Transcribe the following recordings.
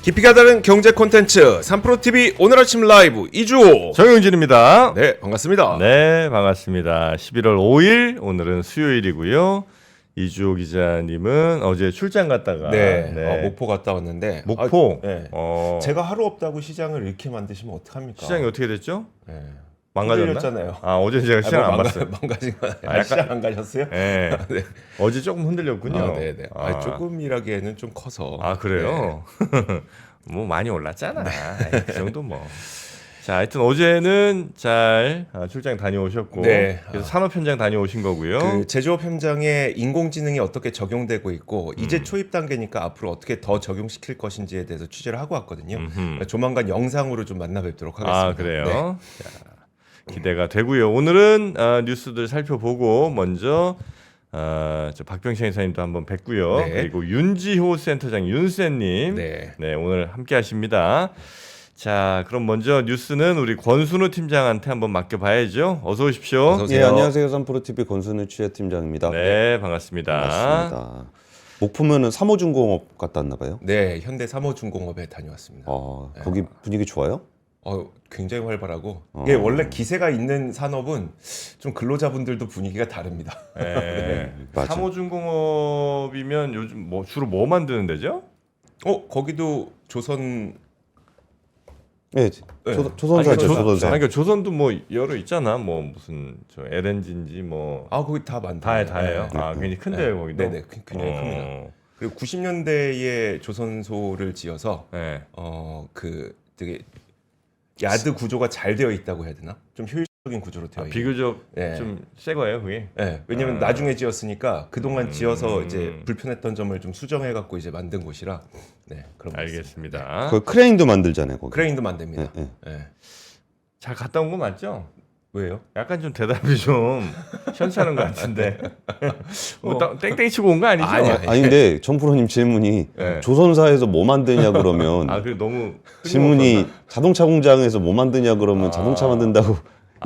깊이가 다른 경제 콘텐츠 3프로TV 오늘 아침 라이브 이주호 정영진입니다. 네 반갑습니다. 네, 반갑습니다. 11월 5일 오늘은 수요일이고요. 이주호 기자님은 어제 출장 갔다가 목포 갔다 왔는데 목포. 네. 제가 하루 없다고 시장을 이렇게 만드시면 어떡합니까? 시장이 어떻게 됐죠? 네. 망가졌나? 흔들렸잖아요. 어제 제가 시장 안 봤어요. 망가진 거 아니에요? 약간- 시장 안 가셨어요? 네. 네. 어제 조금 흔들렸군요. 네네. 조금이라기에는 좀 커서. 그래요? 뭐 많이 올랐잖아. 그 정도 뭐. 자, 하여튼 어제는 잘 출장 다녀오셨고, 네. 그래서 산업 현장 다녀오신 거고요. 그 제조업 현장에 인공지능이 어떻게 적용되고 있고 이제 초입 단계니까 앞으로 어떻게 더 적용시킬 것인지에 대해서 취재를 하고 왔거든요. 조만간 영상으로 좀 만나 뵙도록 하겠습니다. 그래요? 자, 기대가 되고요. 오늘은 뉴스들 살펴보고 먼저 저 박병창 이사님도 한번 뵙고요. 네. 그리고 윤지호 센터장 윤센님 네. 오늘 함께하십니다. 자, 그럼 먼저 뉴스는 우리 권순우 팀장한테 한번 맡겨봐야죠. 어서 오십시오. 어서 오세요. 예, 안녕하세요. 3프로TV 권순우 취재팀장입니다. 네, 반갑습니다. 반갑습니다. 목포면은 3호중공업 갔다 왔나 봐요. 네, 현대 3호중공업에 다녀왔습니다. 거기 분위기 좋아요? 굉장히 활발하고 이게 원래 기세가 있는 산업은 좀 근로자분들도 분위기가 다릅니다. 네. 맞아. 삼호중공업이면 요즘 주로 뭐 만드는 데죠? 거기도 조선 네, 네. 조선사죠. 조선사. 그러니까 조선도 뭐 여러 있잖아. 뭐 무슨 저 LNG인지 뭐 거기 다 만들어요. 다예요. 네. 굉장히 큰데요, 거기도. 네네, 굉장히 큽니다. 그리고 90년대에 조선소를 지어서 네. 그 되게 야드 구조가 잘 되어 있다고 해야 되나? 좀 효율적인 구조로 되어 있는. 비교적 네. 좀 새 거예요, 그게. 네, 왜냐면 나중에 지었으니까 그동안 지어서 이제 불편했던 점을 좀 수정해 갖고 이제 만든 곳이라 그런 거 알겠습니다. 그 크레인도 만들잖아요. 거기. 크레인도 만듭니다. 네, 네. 잘 갔다 온 거 맞죠? 왜요? 약간 좀 대답이 좀 시원찮은 것 같은데. 뭐 땡땡이 치고 온 거 아니죠? 아니 근데 정프로님 질문이 네. 조선사에서 뭐 만드냐 그러면 그게 너무 질문이 자동차 공장에서 뭐 만드냐 그러면 자동차 만든다고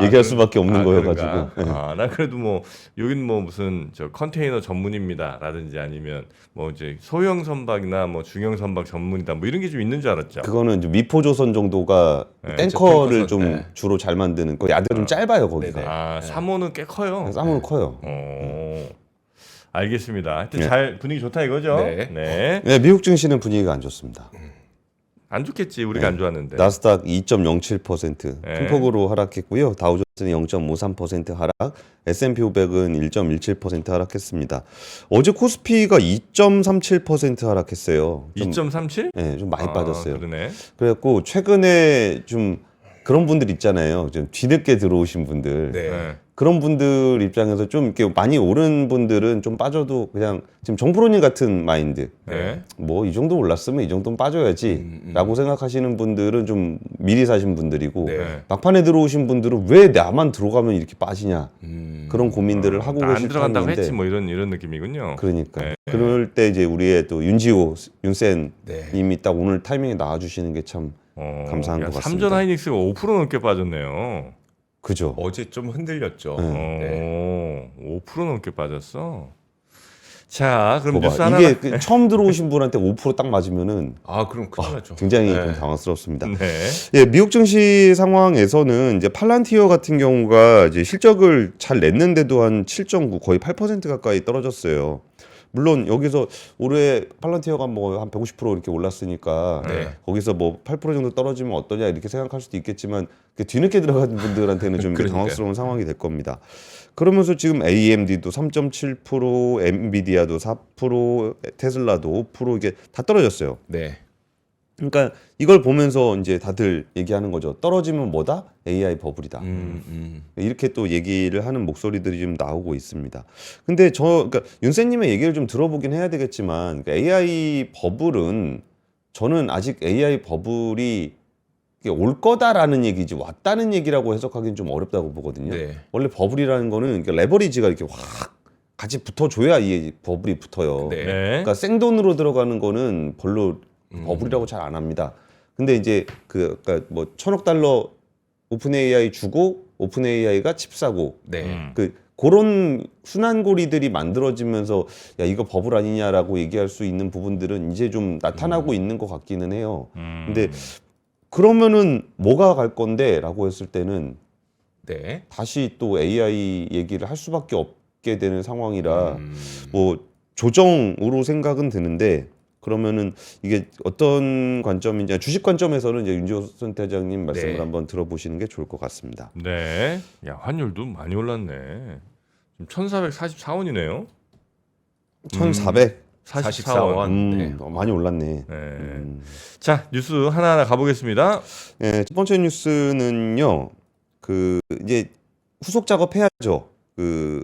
얘기할 수밖에 없는 거여가지고. 네. 나 그래도 뭐 여긴 뭐 무슨 저 컨테이너 전문입니다라든지 아니면 뭐 이제 소형 선박이나 뭐 중형 선박 전문이다 뭐 이런 게 좀 있는 줄 알았죠. 그거는 이제 미포조선 정도가 탱커를 좀 주로 잘 만드는 거. 야드가 좀 짧아요 거기가. 3호는 꽤 커요. 쌍으로 커요. 알겠습니다. 하여튼 잘 분위기 좋다 이거죠. 네. 네, 미국 증시는 분위기가 안 좋습니다. 안 좋겠지 우리가 안 좋았는데. 나스닥 2.07% 큰 폭으로 하락했고요. 다우존스는 0.53% 하락, S&P 500은 1.17% 하락했습니다. 어제 코스피가 2.37% 하락했어요. 2.37? 네, 좀 많이 빠졌어요. 그러네. 그래갖고 최근에 좀 그런 분들 있잖아요. 좀 뒤늦게 들어오신 분들. 네. 그런 분들 입장에서 좀 이렇게 많이 오른 분들은 좀 빠져도 그냥 지금 정프로님 같은 마인드. 네. 뭐 이 정도 올랐으면 이 정도는 빠져야지 라고 생각하시는 분들은 좀 미리 사신 분들이고 네. 막판에 들어오신 분들은 왜 나만 들어가면 이렇게 빠지냐 그런 고민들을 하고 안 계실 들어간다고 타이밍인데 했지 뭐 이런 느낌이군요. 그러니까 네. 그럴 때 이제 우리의 또 윤지호 윤센 네. 님이 딱 오늘 타이밍에 나와주시는 게 참 감사한 것 같습니다. 삼전 하이닉스가 5% 넘게 빠졌네요. 그죠. 어제 좀 흔들렸죠. 네. 5% 넘게 빠졌어. 자, 그럼 봐봐. 뉴스 하나. 이게 그 처음 들어오신 분한테 5% 딱 맞으면은 그럼 큰일 나죠. 굉장히 네. 좀 당황스럽습니다. 네. 예, 미국 증시 상황에서는 이제 팔란티어 같은 경우가 이제 실적을 잘 냈는데도 한 7.9 거의 8% 가까이 떨어졌어요. 물론 여기서 올해 팔란티어가 뭐 한 150% 이렇게 올랐으니까 거기서 뭐 8% 정도 떨어지면 어떠냐 이렇게 생각할 수도 있겠지만 뒤늦게 들어간 분들한테는 좀 당황스러운 상황이 될 겁니다. 그러면서 지금 AMD도 3.7%, 엔비디아도 4%, 테슬라도 5% 이게 다 떨어졌어요. 네. 그러니까 이걸 보면서 이제 다들 얘기하는 거죠. 떨어지면 뭐다? AI 버블이다. 이렇게 또 얘기를 하는 목소리들이 좀 나오고 있습니다. 근데 그러니까 윤세님의 얘기를 좀 들어보긴 해야 되겠지만 그러니까 AI 버블은 저는 아직 AI 버블이 올 거다라는 얘기지 왔다는 얘기라고 해석하기는 좀 어렵다고 보거든요. 네. 원래 버블이라는 거는 그러니까 레버리지가 이렇게 확 같이 붙어줘야 이 버블이 붙어요. 네. 그러니까 생돈으로 들어가는 거는 별로 버블이라고 잘 안 합니다. 근데 이제 그러니까 뭐 $1,000억 오픈 AI 주고 오픈 AI가 칩 사고 네. 그 그런 순환고리들이 만들어지면서 야 이거 버블 아니냐라고 얘기할 수 있는 부분들은 이제 좀 나타나고 있는 것 같기는 해요. 근데 그러면은 뭐가 갈 건데라고 했을 때는 네. 다시 또 AI 얘기를 할 수밖에 없게 되는 상황이라 뭐 조정으로 생각은 드는데 그러면은 이게 어떤 관점인지 주식 관점에서는 이제 윤지호 대장님 말씀을 네. 한번 들어보시는 게 좋을 것 같습니다. 네. 야, 환율도 많이 올랐네. 지금 1,444원이네요. 1,400. 44원. 네. 많이 올랐네. 네. 자, 뉴스 하나하나 가보겠습니다. 네, 첫 번째 뉴스는요. 그 이제 후속 작업 해야죠. 그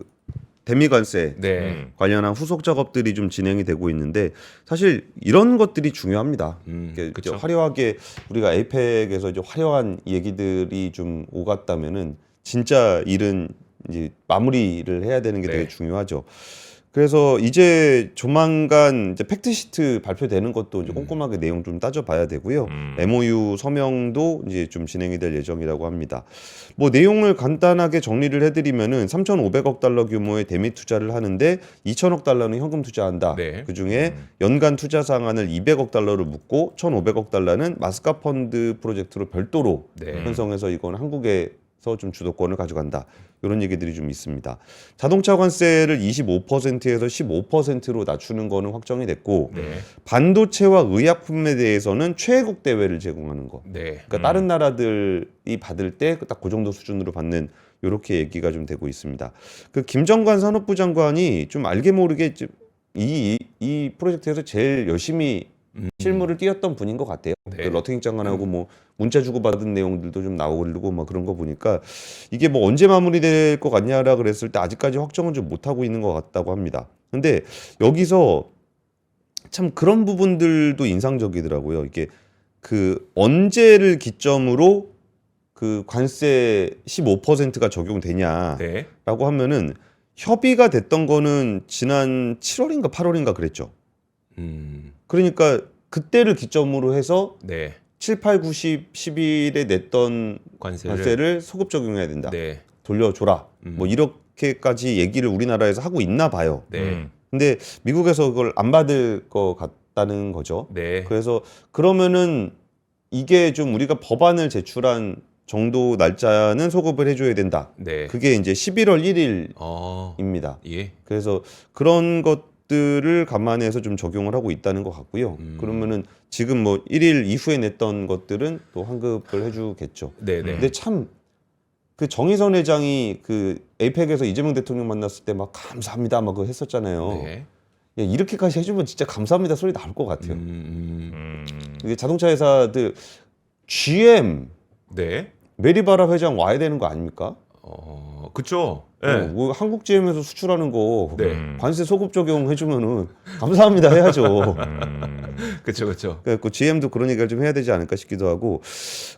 대미관세 네. 관련한 후속 작업들이 좀 진행이 되고 있는데 사실 이런 것들이 중요합니다. 이제 그쵸. 화려하게 우리가 에이펙에서 이제 화려한 얘기들이 좀 오갔다면은 진짜 일은 이제 마무리를 해야 되는 게 네. 되게 중요하죠. 그래서 이제 조만간 이제 팩트시트 발표되는 것도 이제 꼼꼼하게 내용 좀 따져봐야 되고요. MOU 서명도 이제 좀 진행이 될 예정이라고 합니다. 뭐 내용을 간단하게 정리를 해드리면은 3,500억 달러 규모의 대미 투자를 하는데 2,000억 달러는 현금 투자한다. 네. 그 중에 연간 투자 상한을 200억 달러를 묻고 1,500억 달러는 마스카 펀드 프로젝트로 별도로 네. 편성해서 이건 한국에서 좀 주도권을 가져간다. 이런 얘기들이 좀 있습니다. 자동차 관세를 25%에서 15%로 낮추는 거는 확정이 됐고 네. 반도체와 의약품에 대해서는 최애국 대회를 제공하는 거. 네. 그러니까 다른 나라들이 받을 때 딱 그 정도 수준으로 받는 이렇게 얘기가 좀 되고 있습니다. 그 김정관 산업부 장관이 좀 알게 모르게 이 프로젝트에서 제일 열심히 실무를 띄었던 분인 것 같아요. 네. 그 러트닝 장관하고 뭐 문자 주고 받은 내용들도 좀 나오고 막 그런 거 보니까 이게 뭐 언제 마무리될 것 같냐라 그랬을 때 아직까지 확정은 좀 못 하고 있는 것 같다고 합니다. 근데 여기서 참 그런 부분들도 인상적이더라고요. 이게 그 언제를 기점으로 그 관세 15%가 적용되냐라고 네. 하면은 협의가 됐던 거는 지난 7월인가 8월인가 그랬죠. 그러니까 그때를 기점으로 해서 네. 7, 8, 9, 10, 11에 냈던 관세를 소급 적용해야 된다. 네. 돌려줘라. 뭐 이렇게까지 얘기를 우리나라에서 하고 있나 봐요. 네. 근데 미국에서 그걸 안 받을 것 같다는 거죠. 네. 그래서 그러면은 이게 좀 우리가 법안을 제출한 정도 날짜는 소급을 해줘야 된다. 네. 그게 이제 11월 1일입니다. 예. 그래서 그런 것들을 감안해서 좀 적용을 하고 있다는 것 같고요. 그러면은 지금 뭐 1일 이후에 냈던 것들은 또 환급을 해주겠죠. 네, 네. 근데 참 그 정의선 회장이 그 에이펙에서 이재명 대통령 만났을 때 막 감사합니다 막 그거 했었잖아요. 네. 야, 이렇게까지 해주면 진짜 감사합니다 소리 나올 것 같아요. 음. 이게 자동차 회사들 GM 네. 메리바라 회장 와야 되는 거 아닙니까? 그쵸. 네. 뭐 한국 GM에서 수출하는 거 네. 관세 소급 적용해주면은 감사합니다 해야죠. 그쵸, 그쵸. 그래서 GM도 그런 얘기를 좀 해야 되지 않을까 싶기도 하고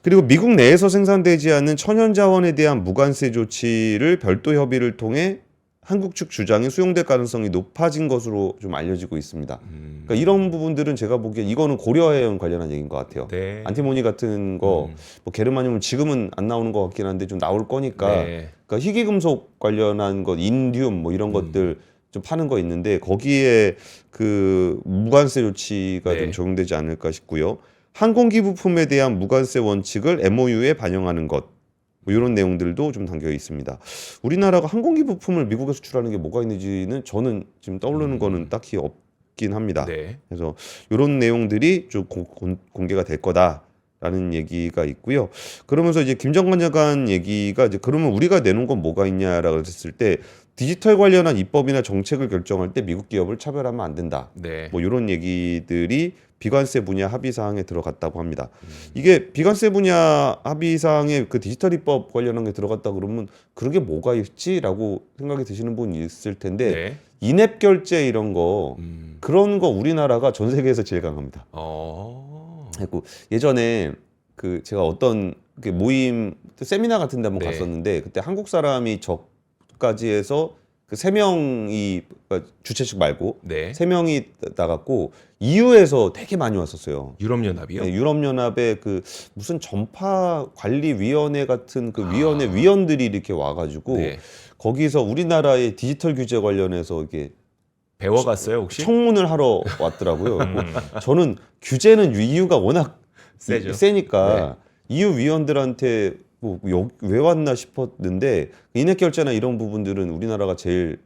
그리고 미국 내에서 생산되지 않는 천연 자원에 대한 무관세 조치를 별도 협의를 통해 한국 측 주장이 수용될 가능성이 높아진 것으로 좀 알려지고 있습니다. 그러니까 이런 부분들은 제가 보기에 이거는 고려해온 관련한 얘기인 것 같아요. 네. 안티모니 같은 거, 뭐 게르마늄은 지금은 안 나오는 것 같긴 한데 좀 나올 거니까. 네. 그러니까 희귀금속 관련한 것, 인듐 뭐 이런 것들 좀 파는 거 있는데 거기에 그 무관세 조치가 네. 좀 적용되지 않을까 싶고요. 항공기 부품에 대한 무관세 원칙을 MOU에 반영하는 것. 뭐 이런 내용들도 좀 담겨 있습니다. 우리나라가 항공기 부품을 미국에 수출하는 게 뭐가 있는지는 저는 지금 떠오르는 거는 딱히 없긴 합니다. 네. 그래서 이런 내용들이 좀 공개가 될 거다라는 얘기가 있고요. 그러면서 이제 김정관 장관 얘기가 이제 그러면 우리가 내놓은 건 뭐가 있냐라고 했을 때 디지털 관련한 입법이나 정책을 결정할 때 미국 기업을 차별하면 안 된다. 네. 뭐 이런 얘기들이 비관세 분야 합의 사항에 들어갔다고 합니다. 이게 비관세 분야 합의 사항에 그 디지털 입법 관련한 게 들어갔다 그러면 그런 게 뭐가 있지라고 생각이 드시는 분이 있을 텐데 네. 인앱 결제 이런 거 그런 거 우리나라가 전 세계에서 제일 강합니다. 그리고 예전에 그 제가 어떤 모임 세미나 같은 데 한번 네. 갔었는데 그때 한국 사람이 저까지 해서 그 3명이 주최 측 말고 네. 3명이 나갔고 EU에서 되게 많이 왔었어요. 유럽연합이요? 네, 유럽연합의 그 무슨 전파 관리위원회 같은 그 위원회 위원들이 이렇게 와가지고 네. 거기서 우리나라의 디지털 규제 관련해서 이게 배워갔어요 혹시? 청문을 하러 왔더라고요. 저는 규제는 EU가 워낙 세죠. 세니까 EU 위원들한테 왜 왔나 싶었는데 인핵 결제나 이런 부분들은 우리나라가 제일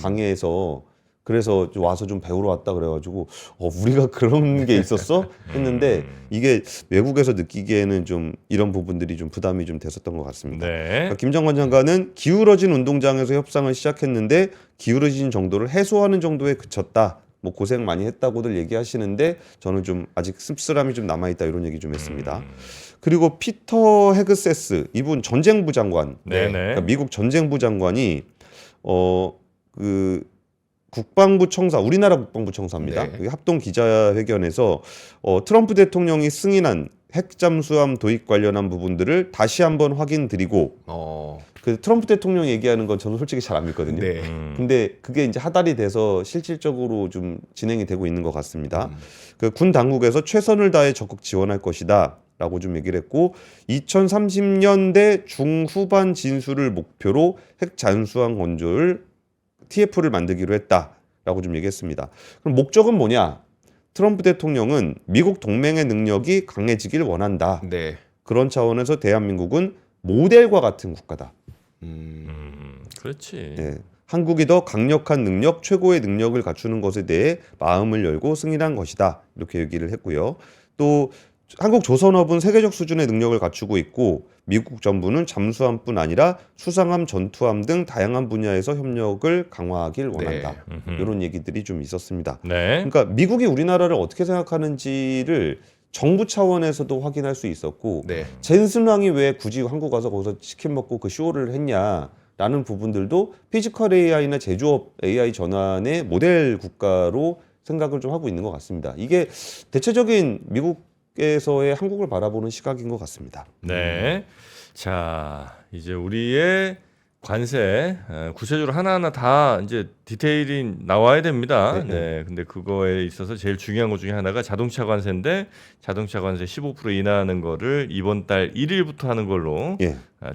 강해서 그래서 좀 와서 좀 배우러 왔다 그래가지고 우리가 그런 게 있었어 했는데 이게 외국에서 느끼기에는 좀 이런 부분들이 좀 부담이 좀 됐었던 것 같습니다. 네. 그러니까 김정관 장관은 기울어진 운동장에서 협상을 시작했는데 기울어진 정도를 해소하는 정도에 그쳤다. 뭐 고생 많이 했다고들 얘기하시는데 저는 좀 아직 씁쓸함이 좀 남아있다 이런 얘기 좀 했습니다. 그리고 피터 헤그세스 이분 전쟁부 장관, 네네. 그러니까 미국 전쟁부 장관이 그 국방부 청사, 우리나라 국방부 청사입니다. 네. 여기 합동 기자회견에서 트럼프 대통령이 승인한 핵 잠수함 도입 관련한 부분들을 다시 한번 확인드리고 그 트럼프 대통령 얘기하는 건 저는 솔직히 잘 안 믿거든요. 네. 근데 그게 이제 하달이 돼서 실질적으로 좀 진행이 되고 있는 것 같습니다. 그 군 당국에서 최선을 다해 적극 지원할 것이다. 라고 좀 얘기를 했고 2030년대 중후반 진수를 목표로 핵 잠수함 건조를 TF를 만들기로 했다라고 좀 얘기했습니다. 그럼 목적은 뭐냐? 트럼프 대통령은 미국 동맹의 능력이 강해지길 원한다. 네. 그런 차원에서 대한민국은 모델과 같은 국가다. 그렇지. 네. 한국이 더 강력한 능력, 최고의 능력을 갖추는 것에 대해 마음을 열고 승인한 것이다. 이렇게 얘기를 했고요. 또 한국 조선업은 세계적 수준의 능력을 갖추고 있고 미국 정부는 잠수함뿐 아니라 수상함, 전투함 등 다양한 분야에서 협력을 강화하길 원한다. 이런 얘기들이 좀 있었습니다. 네. 그러니까 미국이 우리나라를 어떻게 생각하는지를 정부 차원에서도 확인할 수 있었고 네. 젠슨왕이 왜 굳이 한국 가서 거기서 치킨 먹고 그 쇼를 했냐라는 부분들도 피지컬 AI나 제조업 AI 전환의 모델 국가로 생각을 좀 하고 있는 것 같습니다. 이게 대체적인 미국에서의 한국을 바라보는 시각인 것 같습니다. 네. 자, 이제 우리의 관세 구체적으로 하나하나 다 이제 디테일이 나와야 됩니다. 네. 근데 그거에 있어서 제일 중요한 것 중에 하나가 자동차 관세인데 자동차 관세 15% 인하하는 거를 이번 달 1일부터 하는 걸로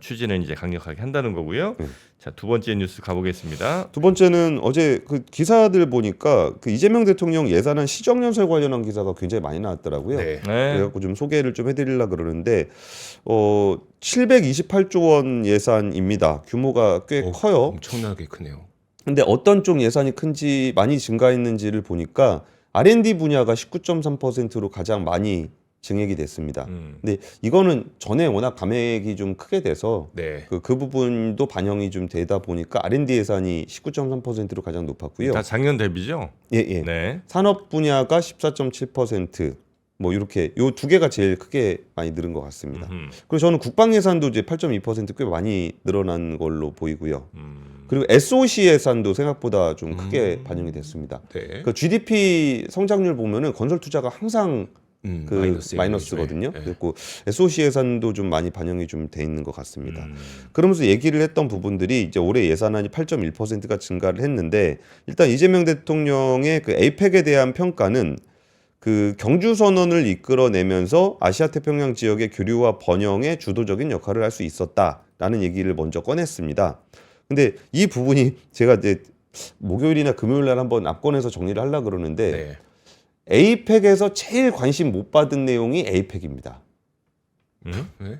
추진을 이제 강력하게 한다는 거고요. 자, 두 번째 뉴스 가보겠습니다. 두 번째는 어제 그 기사들 보니까 그 이재명 대통령 예산안 시정연설 관련한 기사가 굉장히 많이 나왔더라고요. 네. 그래갖고 좀 소개를 좀 해드리려고 그러는데 728조 원 예산입니다. 규모가 꽤 커요. 엄청나게 크네요. 근데 어떤 쪽 예산이 큰지 많이 증가했는지를 보니까 R&D 분야가 19.3%로 가장 많이 증액이 됐습니다. 근데 이거는 전에 워낙 감액이 좀 크게 돼서 네. 그 부분도 반영이 좀 되다 보니까 R&D 예산이 19.3%로 가장 높았고요. 다 작년 대비죠? 예. 네. 산업 분야가 14.7%. 뭐 이렇게 요 두 개가 제일 크게 많이 늘은 것 같습니다. 그리고 저는 국방 예산도 이제 8.2% 꽤 많이 늘어난 걸로 보이고요. 그리고 SOC 예산도 생각보다 좀 크게 반영이 됐습니다. 네. 그 GDP 성장률 보면은 건설 투자가 항상 그 마이너스거든요. 네. 그리고 SOC 예산도 좀 많이 반영이 좀 돼 있는 것 같습니다. 그러면서 얘기를 했던 부분들이 이제 올해 예산안이 8.1%가 증가를 했는데 일단 이재명 대통령의 그 에이펙에 대한 평가는 그 경주 선언을 이끌어내면서 아시아 태평양 지역의 교류와 번영에 주도적인 역할을 할 수 있었다라는 얘기를 먼저 꺼냈습니다. 근데 이 부분이 제가 이제 목요일이나 금요일 날 한번 압권해서 정리를 하려고 그러는데 네. 에이펙에서 제일 관심 못 받은 내용이 에이펙입니다. 네?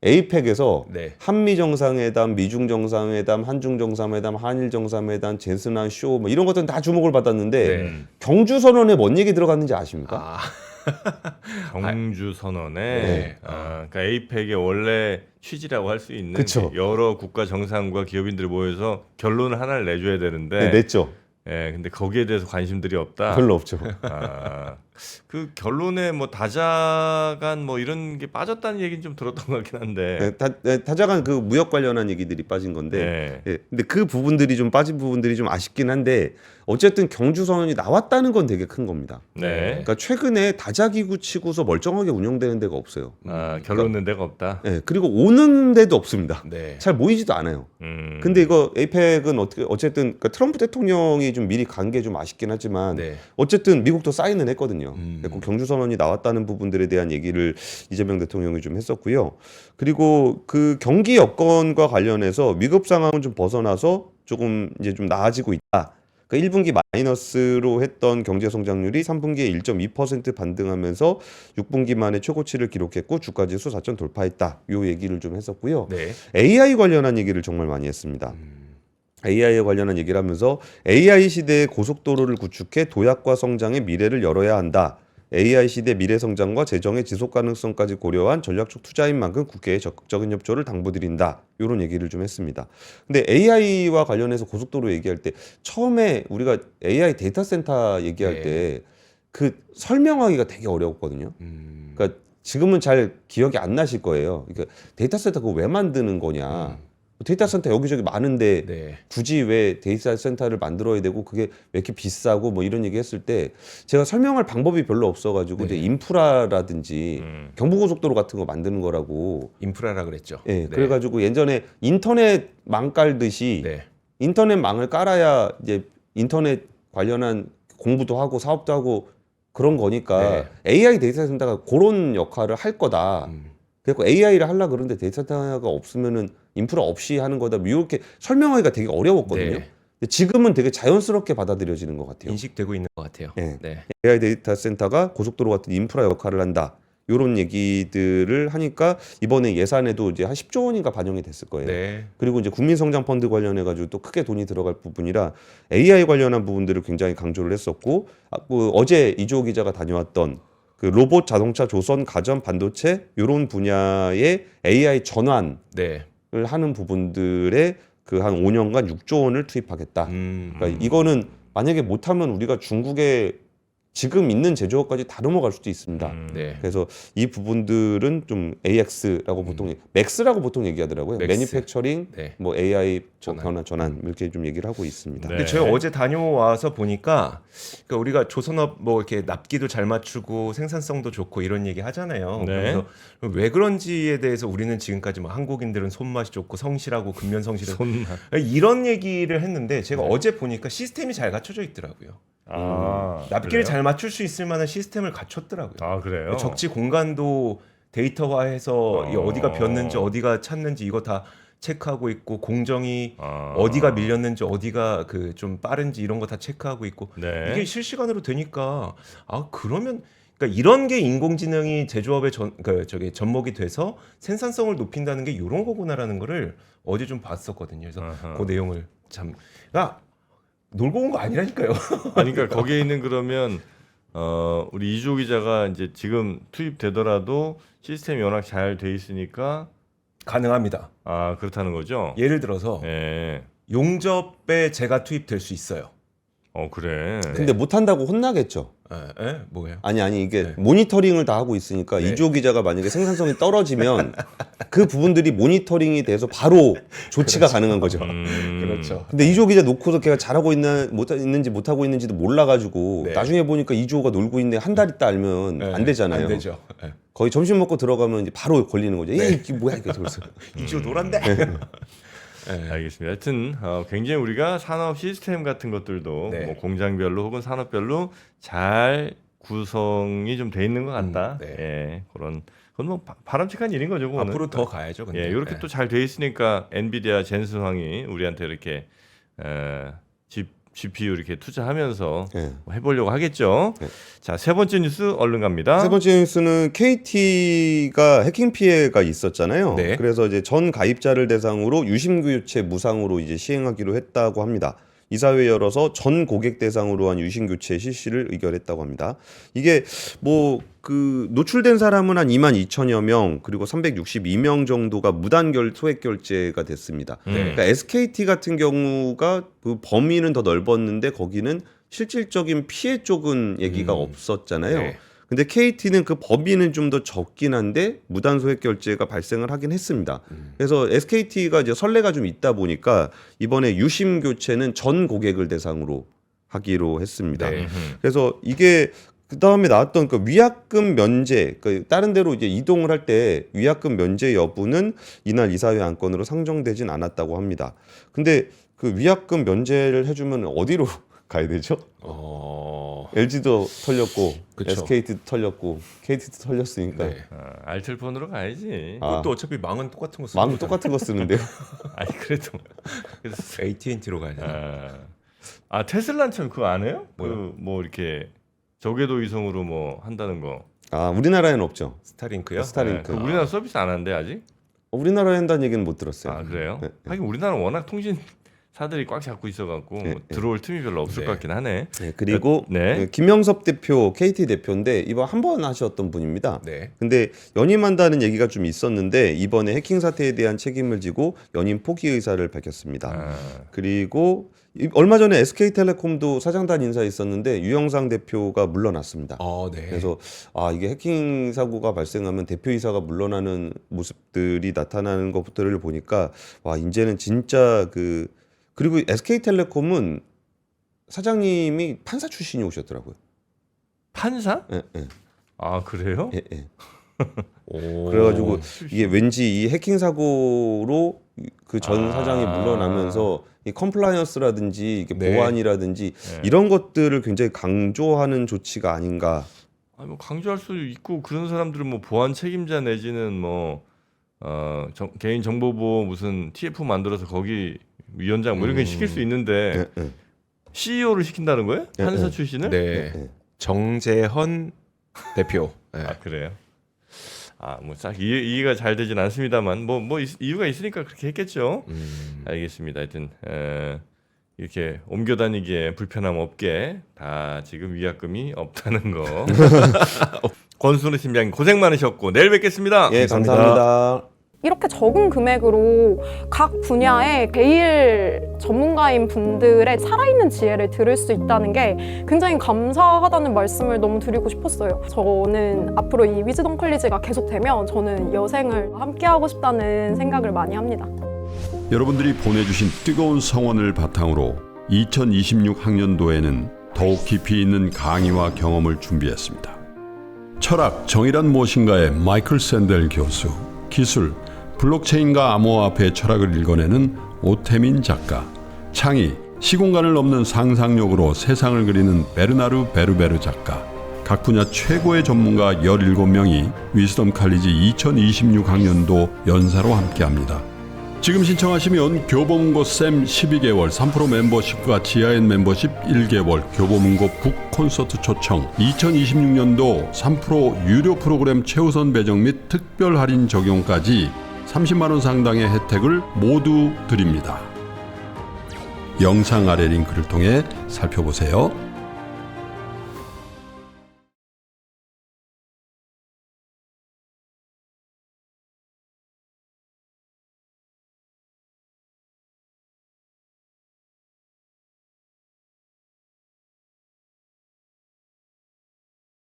에이펙에서 네. 한미 정상회담, 미중 정상회담, 한중 정상회담, 한일 정상회담, 젠슨한 쇼 뭐 이런 것들은 다 주목을 받았는데 네. 경주 선언에 뭔 얘기 들어갔는지 아십니까? 경주 선언에 네. 그러니까 에이펙의 원래 취지라고 할 수 있는 그쵸. 여러 국가 정상과 기업인들이 모여서 결론을 하나를 내줘야 되는데 네, 냈죠. 근데 거기에 대해서 관심들이 없다. 별로 없죠. 그 결론에 뭐 다자간 뭐 이런 게 빠졌다는 얘기는 좀 들었던 것 같긴 한데. 다자간 그 무역 관련한 얘기들이 빠진 건데, 근데 그 부분들이 좀 빠진 부분들이 좀 아쉽긴 한데 어쨌든 경주 선언이 나왔다는 건 되게 큰 겁니다. 네. 그러니까 최근에 다자기구 치고서 멀쩡하게 운영되는 데가 없어요. 결론 낸 데가 없다. 네, 그리고 오는 데도 없습니다. 네. 잘 모이지도 않아요. 근데 이거 에이펙은 어쨌든 그러니까 트럼프 대통령이 좀 미리 간 게 좀 아쉽긴 하지만 네. 어쨌든 미국도 사인은 했거든요. 그리고 경주 선언이 나왔다는 부분들에 대한 얘기를 이재명 대통령이 좀 했었고요. 그리고 그 경기 여건과 관련해서 위급 상황을 좀 벗어나서 조금 이제 좀 나아지고 있다. 그러니까 1분기 마이너스로 했던 경제 성장률이 3분기에 1.2% 반등하면서 6분기 만에 최고치를 기록했고 주가지수 4천 돌파했다. 요 얘기를 좀 했었고요. 네. AI 관련한 얘기를 정말 많이 했습니다. AI에 관련한 얘기를 하면서 AI 시대의 고속도로를 구축해 도약과 성장의 미래를 열어야 한다. AI 시대 미래 성장과 재정의 지속 가능성까지 고려한 전략적 투자인 만큼 국회에 적극적인 협조를 당부드린다. 이런 얘기를 좀 했습니다. 근데 AI와 관련해서 고속도로 얘기할 때 처음에 우리가 AI 데이터 센터 얘기할 네. 때 그 설명하기가 되게 어려웠거든요. 그러니까 지금은 잘 기억이 안 나실 거예요. 그러니까 데이터 센터 그거 왜 만드는 거냐. 데이터 센터 여기저기 많은데 네. 굳이 왜 데이터 센터를 만들어야 되고 그게 왜 이렇게 비싸고 뭐 이런 얘기 했을 때 제가 설명할 방법이 별로 없어가지고 이제 인프라라든지 경부고속도로 같은 거 만드는 거라고 인프라라 그랬죠. 예, 네. 그래가지고 예전에 인터넷 망 깔듯이 네. 인터넷 망을 깔아야 이제 인터넷 관련한 공부도 하고 사업도 하고 그런 거니까 AI 데이터 센터가 그런 역할을 할 거다. 그래서 AI를 하려고 그러는데 데이터 센터가 없으면은 인프라 없이 하는 거다. 뭐 이렇게 설명하기가 되게 어려웠거든요. 네. 근데 지금은 되게 자연스럽게 받아들여지는 것 같아요. 인식되고 있는 것 같아요. 네. 네. AI 데이터 센터가 고속도로 같은 인프라 역할을 한다. 이런 얘기들을 하니까 이번에 예산에도 이제 한 10조 원인가 반영이 됐을 거예요. 네. 그리고 이제 국민성장펀드 관련해 가지고 또 크게 돈이 들어갈 부분이라 AI 관련한 부분들을 굉장히 강조를 했었고 그 어제 이주호 기자가 다녀왔던 그 로봇, 자동차, 조선, 가전, 반도체 이런 분야의 AI 전환을 네. 하는 부분들에 그 한 5년간 6조 원을 투입하겠다. 그러니까 이거는 만약에 못하면 우리가 중국에 지금 있는 제조업까지 다 넘어갈 수도 있습니다. 네. 그래서 이 부분들은 좀 AX라고 보통 맥스라고 보통 얘기하더라고요. 맥스. 매니팩처링, 네. 뭐 AI 전환. 전환 이렇게 좀 얘기를 하고 있습니다. 근데 제가 어제 다녀와서 보니까 그러니까 우리가 조선업 뭐 이렇게 납기도 잘 맞추고 생산성도 좋고 이런 얘기 하잖아요. 네. 그래서 왜 그런지에 대해서 우리는 지금까지 뭐 한국인들은 손맛이 좋고 성실하고 근면성실한 손맛. 이런 얘기를 했는데 제가 어제 보니까 시스템이 잘 갖춰져 있더라고요. 납기를 그래요? 잘 맞출 수 있을 만한 시스템을 갖췄더라고요. 아 그래요? 적지 공간도 데이터화해서 이 어디가 비었는지 어디가 찼는지 이거 다 체크하고 있고 공정이 어디가 밀렸는지 어디가 그 좀 빠른지 이런 거 다 체크하고 있고 네. 이게 실시간으로 되니까 아 그러면 그러니까 이런 게 인공지능이 제조업의 접목이 돼서 생산성을 높인다는 게 이런 거구나라는 거를 어제 좀 봤었거든요. 그래서 그 내용을 참 놀고 온 거 아니라니까요. 아니 그러니까 거기에 있는 그러면 우리 이주호 기자가 이제 지금 투입되더라도 시스템이 워낙 잘 돼 있으니까 가능합니다. 아 그렇다는 거죠? 예를 들어서 예. 용접에 제가 투입될 수 있어요. 그래. 근데 못한다고 혼나겠죠. 뭐예요? 아니 이게 모니터링을 다 하고 있으니까 이주호 기자가 만약에 생산성이 떨어지면 그 부분들이 모니터링이 돼서 바로 조치가 가능한 거죠. 그렇죠. 근데 이주호 기자 놓고서 걔가 잘하고 있는지 못하고 있는지도 몰라가지고 네. 나중에 보니까 이주호가 놀고 있네 한 달 있다 알면 안 되잖아요. 안 되죠. 네. 거의 점심 먹고 들어가면 이제 바로 걸리는 거죠. 얘 이게 뭐야 이게 그래서 이주 노란데. 알겠습니다. 하여튼 굉장히 우리가 산업 시스템 같은 것들도 네. 뭐 공장별로 혹은 산업별로 잘 구성이 좀 돼 있는 것 같다. 네. 예, 그건 뭐 바람직한 일인 거죠. 그거는. 앞으로 더 가야죠. 근데. 예, 이렇게 또 잘 돼 있으니까 엔비디아 젠슨 황이 우리한테 이렇게 GPU 이렇게 투자하면서 네. 해보려고 하겠죠. 네. 자, 세 번째 뉴스 얼른 갑니다. 세 번째 뉴스는 KT가 해킹 피해가 있었잖아요. 네. 그래서 이제 전 가입자를 대상으로 유심교체 무상으로 이제 시행하기로 했다고 합니다. 이사회 열어서 전 고객 대상으로 한 유심교체 실시를 의결했다고 합니다. 이게 뭐 그 노출된 사람은 한 22,000여 명 그리고 362명 정도가 무단결 소액 결제가 됐습니다. 그러니까 SKT 같은 경우가 그 범위는 더 넓었는데 거기는 실질적인 피해 쪽은 얘기가 없었잖아요. 네. 근데 KT는 그 범위는 좀 더 적긴 한데 무단 소액 결제가 발생을 하긴 했습니다. 그래서 SKT가 이제 선례가 좀 있다 보니까 이번에 유심 교체는 전 고객을 대상으로 하기로 했습니다. 네. 그래서 이게 그 다음에 나왔던 그 위약금 면제, 그 다른 데로 이제 이동을 할 때 위약금 면제 여부는 이날 이사회 안건으로 상정되진 않았다고 합니다. 근데 그 위약금 면제를 해주면 어디로 가야 되죠? LG도 털렸고, 그쵸. SKT도 털렸고, KT도 털렸으니까 네. 알뜰폰으로 가야지. 아. 그것도 어차피 망은 똑같은 거 쓰는 마음 거잖아요. 똑같은 거 쓰는데요. 아니 그래도 그래서 AT&T로 가야 되나? 테슬라는 참 그거 안 해요? 뭐요? 그 뭐 이렇게 저궤도 위성으로 뭐 한다는 거. 아, 우리나라에는 없죠. 스타링크요? 스타링크. 그 우리나라 서비스 안 한대 아직? 우리나라에 한다는 얘기는 못 들었어요. 아 그래요? 네, 네. 하긴 우리나라 워낙 통신사들이 꽉 잡고 있어갖고 네, 들어올 틈이 별로 없을 네. 것 같긴 하네. 네, 그리고 네. 그 김영섭 대표 KT 대표인데 이번 한 번 하셨던 분입니다. 네. 근데 연임한다는 얘기가 좀 있었는데 이번에 해킹 사태에 대한 책임을 지고 연임 포기 의사를 밝혔습니다. 그리고 얼마 전에 SK텔레콤도 사장단 인사 있었는데 유영상 대표가 물러났습니다. 네. 그래서 이게 해킹 사고가 발생하면 대표이사가 물러나는 모습들이 나타나는 것들을 보니까 와 이제는 진짜 그리고 SK텔레콤은 사장님이 판사 출신이 오셨더라고요. 판사? 예, 예, 아 그래요? 예, 예. 오. 그래가지고 이게 왠지 이 해킹 사고로 그 전 아. 사장이 물러나면서 이 컴플라이언스라든지 이게 네. 보안이라든지 네. 이런 것들을 굉장히 강조하는 조치가 아닌가. 아니 뭐 강조할 수도 있고 그런 사람들은 뭐 보안 책임자 내지는 뭐 개인 정보 보호 무슨 TF 만들어서 거기 위원장 뭐 이런 거 시킬 수 있는데 예, 예. CEO를 시킨다는 거예요? 예, 판사 예. 출신을? 네. 예. 정재헌 대표. 네. 아 그래요? 뭐 싹 이해가 잘 되진 않습니다만 뭐 이유가 있으니까 그렇게 했겠죠. 알겠습니다. 하여튼 이렇게 옮겨 다니기에 불편함 없게 다 지금 위약금이 없다는 거. 권순우 팀장님 고생 많으셨고 내일 뵙겠습니다. 예, 감사합니다. 이렇게 적은 금액으로 각 분야의 제일 전문가인 분들의 살아있는 지혜를 들을 수 있다는 게 굉장히 감사하다는 말씀을 너무 드리고 싶었어요. 저는 앞으로 이 위즈덤 컬리지가 계속되면 저는 여생을 함께하고 싶다는 생각을 많이 합니다. 여러분들이 보내주신 뜨거운 성원을 바탕으로 2026 학년도에는 더욱 깊이 있는 강의와 경험을 준비했습니다. 철학, 정의란 무엇인가의 마이클 샌델 교수, 기술, 블록체인과 암호화폐의 철학을 읽어내는 오태민 작가, 창의, 시공간을 넘는 상상력으로 세상을 그리는 베르나르 베르베르 작가, 각 분야 최고의 전문가 17명이 위즈덤 칼리지 2026 학년도 연사로 함께합니다. 지금 신청하시면 교보문고 쌤 12개월 3% 멤버십과 지하엔 멤버십 1개월, 교보문고 북 콘서트 초청, 2026년도 3% 유료 프로그램 최우선 배정 및 특별 할인 적용까지 30만 원 상당의 혜택을 모두 드립니다. 영상 아래 링크를 통해 살펴보세요.